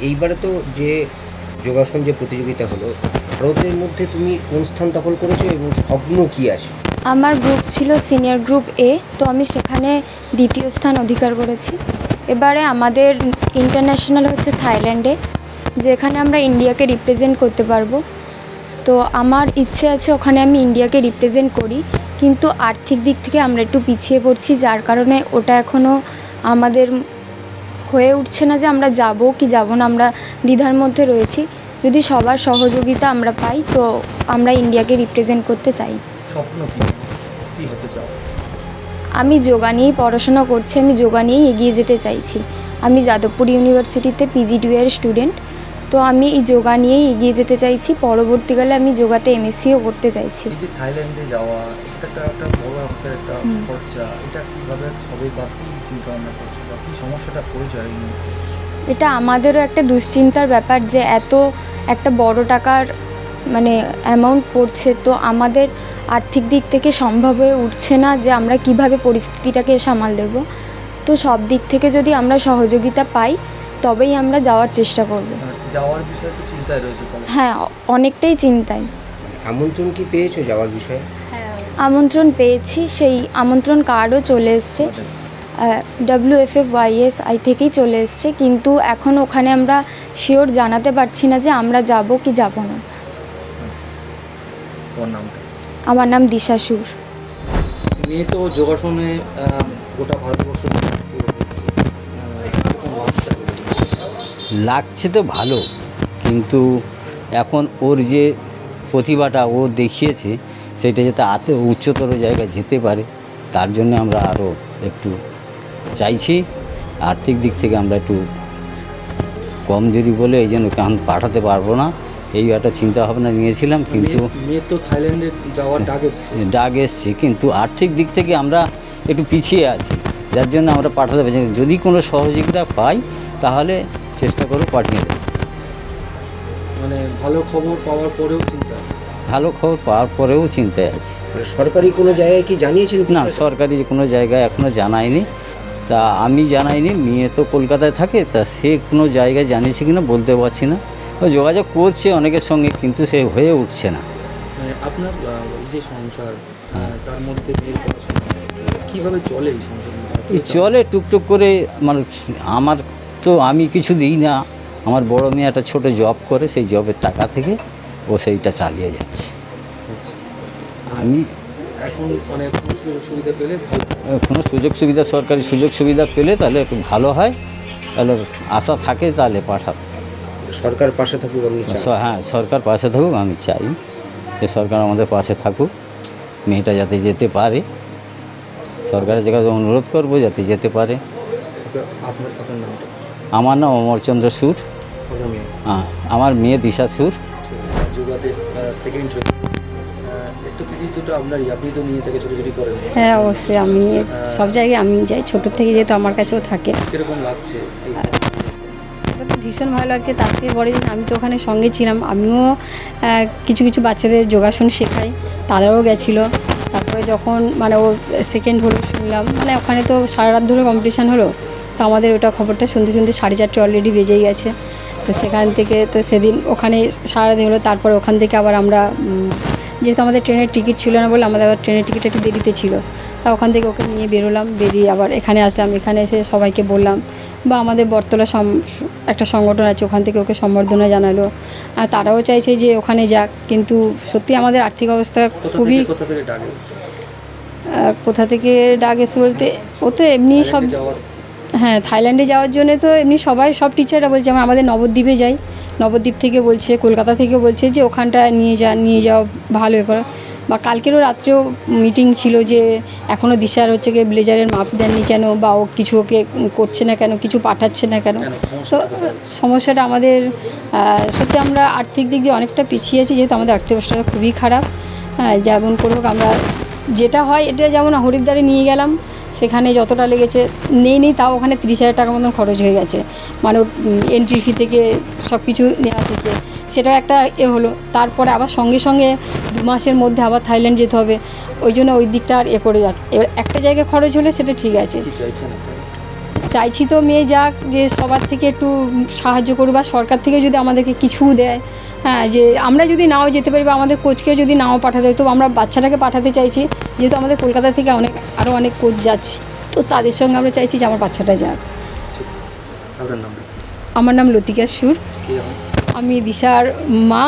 এইবারে তো যে যোগাসন যে প্রতিযোগিতা হলো, ভারতের মধ্যে তুমি কোন স্থান দখল করেছো এবং স্বপ্ন কি আছে? আমার গ্রুপ ছিল সিনিয়র গ্রুপ এ, তো আমি সেখানে দ্বিতীয় স্থান অধিকার করেছি। এবারে আমাদের ইন্টারন্যাশনাল হচ্ছে থাইল্যান্ডে, যেখানে আমরা ইন্ডিয়াকে রিপ্রেজেন্ট করতে পারবো। তো আমার ইচ্ছে আছে ওখানে আমি ইন্ডিয়াকে রিপ্রেজেন্ট করি, কিন্তু আর্থিক দিক থেকে আমরা একটু পিছিয়ে পড়ছি, যার কারণে ওটা এখনও আমাদের হয়ে উঠছে না যে আমরা যাব কি যাব না, আমরা দ্বিধার মধ্যে রয়েছি। যদি সবার সহযোগিতা আমরা পাই তো আমরা ইন্ডিয়াকে রিপ্রেজেন্ট করতে চাই। স্বপ্ন কি হতে চাও? আমি যোগা নিয়েই পড়াশোনা করছি, আমি যোগা নিয়েই এগিয়ে যেতে চাইছি। আমি যাদবপুর ইউনিভার্সিটিতে PG2 এর স্টুডেন্ট। তো আমি এই যোগা নিয়েই এগিয়ে যেতে চাইছি, পরবর্তীকালে আমি যোগাতে MSCও করতে চাইছি। এই যে থাইল্যান্ডে যাওয়া, এটা একটা বড় অঙ্কের একটা খরচা, এটা কিভাবে হবে বা কি চিন্তা ভাবনা করছো বা কি সমস্যাটা পরিচয় এই মুহূর্তে? এটা আমাদেরও একটা দুশ্চিন্তার ব্যাপার যে এত একটা বড় টাকার মানে অ্যামাউন্ট পড়ছে, তো আমাদের আর্থিক দিক থেকে সম্ভব হয়ে উঠছে না যে আমরা কিভাবে পরিস্থিতিটাকে সামাল দেব। তো সব দিক থেকে যদি আমরা সহযোগিতা পাই তবেই আমরা যাওয়ার চেষ্টা করব। যাওয়ার বিষয়ে তো চিন্তায় রয়েছে তাহলে? হ্যাঁ, অনেকটাই চিন্তায়। আমন্ত্রণ কি পেয়েছো যাওয়ার বিষয়ে? আমন্ত্রণ পেয়েছি, সেই আমন্ত্রণ কার্ডও চলে এসছে। WFFYSI থেকেই চলে এসছে, কিন্তু এখন ওখানে আমরা শিওর জানাতে পারছি না যে আমরা যাব কি যাব না। তোমার নামটা? আমার নাম দিশা সুর। মেয়ে তো যোগাসনে গোটা ভারতবর্ষ লাগছে তো ভালো, কিন্তু এখন ওর যে প্রতিভাটা ও দেখিয়েছে সেটা যাতে আরও উচ্চতর জায়গায় যেতে পারে, তার জন্য আমরা আরও একটু চাইছি। আর্থিক দিক থেকে আমরা একটু কম যদি বলে এই জন্য এখন পাঠাতে পারবো না, এই একটা চিন্তাভাবনা নিয়েছিলাম। কিন্তু মেয়ে তো থাইল্যান্ডে যাওয়ার ডাক এসছে, কিন্তু আর্থিক দিক থেকে আমরা একটু পিছিয়ে আছি, যার জন্য আমরা পাঠাতে পারছি না। যদি কোনো সহযোগিতা পাই তাহলে চেষ্টা করব পাঠিয়ে দেবো। মানে ভালো খবর পাওয়ার পরেও চিন্তা? ভালো খবর পাওয়ার পরেও চিন্তায় আছি। মানে সরকারি কোনো জায়গায় কি জানিয়েছেন? না, সরকারি কোনো জায়গায় এখনও জানায়নি। তা আমি জানাইনি, মেয়ে তো কলকাতায় থাকে, তা সে কোনো জায়গায় জানিয়েছে কিনা বলতে পারছি না। ও যোগাযোগ করছে অনেকের সঙ্গে, কিন্তু সে হয়ে উঠছে না। আপনার এই যে সংসার, হ্যাঁ। তার মধ্যে মেয়ের পড়াশোনা কীভাবে চলে এই সংসার? চলে টুকটুক করে। মানে আমার তো আমি কিছু দিই না, আমার বড় মেয়ে একটা ছোটো জব করে, সেই জবের টাকা থেকে ও সেইটা চালিয়ে যাচ্ছে। আমি এখন মানে কোনো সুযোগ সুবিধা পেলে কোনো সুযোগ সুবিধা, সরকারি সুযোগ সুবিধা পেলে তাহলে একটু ভালো হয়, তাহলে আশা থাকে তাহলে পাঠাবো। সরকার পাশে থাকুক আপনি চান? হ্যাঁ, সরকার পাশে থাকুক, আমি চাই যে সরকার আমাদের পাশে থাকুক, মেয়েটা যাতে যেতে পারে। সরকারের জায়গায় অনুরোধ করবো যাতে যেতে পারে। আপনার নামটা? আমার নাম অমরচন্দ্র সুর। মেয়ে? হ্যাঁ, আমার মেয়ে দিশা সুর। যোগাতে সেকেন্ড একটু কৃতিত্বটা আপনারই, আপনি তো নিয়ে থেকে ছোটাছুটি করেন। হ্যাঁ, অবশ্যই আমি সব জায়গায় আমি যাই, ছোটো থেকে যেহেতু আমার কাছেও থাকে। কীরকম লাগছে? এটা তো ভীষণ ভালো লাগছে। তার থেকে বড় জিনিস, আমি তো ওখানে সঙ্গে ছিলাম, আমিও কিছু কিছু বাচ্চাদের যোগাসন শেখাই, তারাও গেছিলো। তারপরে যখন মানে ও সেকেন্ড হলো শুনলাম, মানে ওখানে তো সারা রাত ধরে কম্পিটিশান হলো, তো আমাদের ওটা খবরটা শুনতে শুনতে 4:30 অলরেডি বেজেই গেছে। তো সেখান থেকে তো সেদিন ওখানে সারাদিন হলো। তারপরে ওখান থেকে আবার আমরা যেহেতু আমাদের ট্রেনের টিকিট ছিল না বলে আমাদের আবার ট্রেনের টিকিট একটু দেরিতে ছিল, তা ওখান থেকে ওকে নিয়ে বেরোলাম, বেরিয়ে আবার এখানে আসলাম। এখানে এসে সবাইকে বললাম, বা আমাদের বটতলা একটা সংগঠন আছে, ওখান থেকে ওকে সম্বর্ধনা জানালো। আর তারাও চাইছে যে ওখানে যাক, কিন্তু সত্যি আমাদের আর্থিক অবস্থা খুবই। কোথা থেকে ডাক এসেছে? কোথা থেকে ডাক এসে বলতে, ও তো এমনি সব, হ্যাঁ, থাইল্যান্ডে যাওয়ার জন্য তো এমনি সবাই সব টিচাররা বলছে। যেমন আমাদের নবদ্বীপে যাই, নবদ্বীপ থেকে বলছে, কলকাতা থেকেও বলছে যে ওখানটা নিয়ে যাও ভালো এ করো। বা কালকেরও রাত্রেও মিটিং ছিল যে এখনও দিশার হচ্ছে গিয়ে ব্লেজারের মাপ দেননি কেন, বা ও কিছু ওকে করছে না কেন, কিছু পাঠাচ্ছে না কেন। তো সমস্যাটা আমাদের সত্যি আমরা আর্থিক দিক দিয়ে অনেকটা পিছিয়ে আছি, যেহেতু আমাদের আর্থিক অবস্থা খুবই খারাপ। হ্যাঁ, যেমন করে হোক আমরা যেটা হয়, এটা যেমন হরিদ্বারে নিয়ে গেলাম, সেখানে যতটা লেগেছে নেই তাও ওখানে 30,000 টাকার মতন খরচ হয়ে গেছে। মানে এন্ট্রি ফি থেকে সব কিছু নেওয়া থেকে সেটাও একটা হলো। তারপরে আবার সঙ্গে সঙ্গে 2 মাসের মধ্যে আবার থাইল্যান্ড যেতে হবে, ওই জন্য ওই দিকটা আর করে যাচ্ছে। এবার একটা জায়গায় খরচ হলে সেটা ঠিক আছে। চাইছি তো মেয়ে যাক, যে সবার থেকে একটু সাহায্য করুক বা সরকার থেকে যদি আমাদেরকে কিছু দেয়, হ্যাঁ, যে আমরা যদি নাও যেতে পারি বা আমাদের কোচকেও যদি নাও পাঠাতে হয়, তো আমরা বাচ্চাটাকে পাঠাতে চাইছি, যেহেতু আমাদের কলকাতা থেকে আরও অনেক কোচ যাচ্ছে, তো তাদের সঙ্গে আমরা চাইছি যে আমার বাচ্চাটা যাক। আপনার নাম? আমার নাম লতিকা সুর, কে হয়? আমি দিশার মা।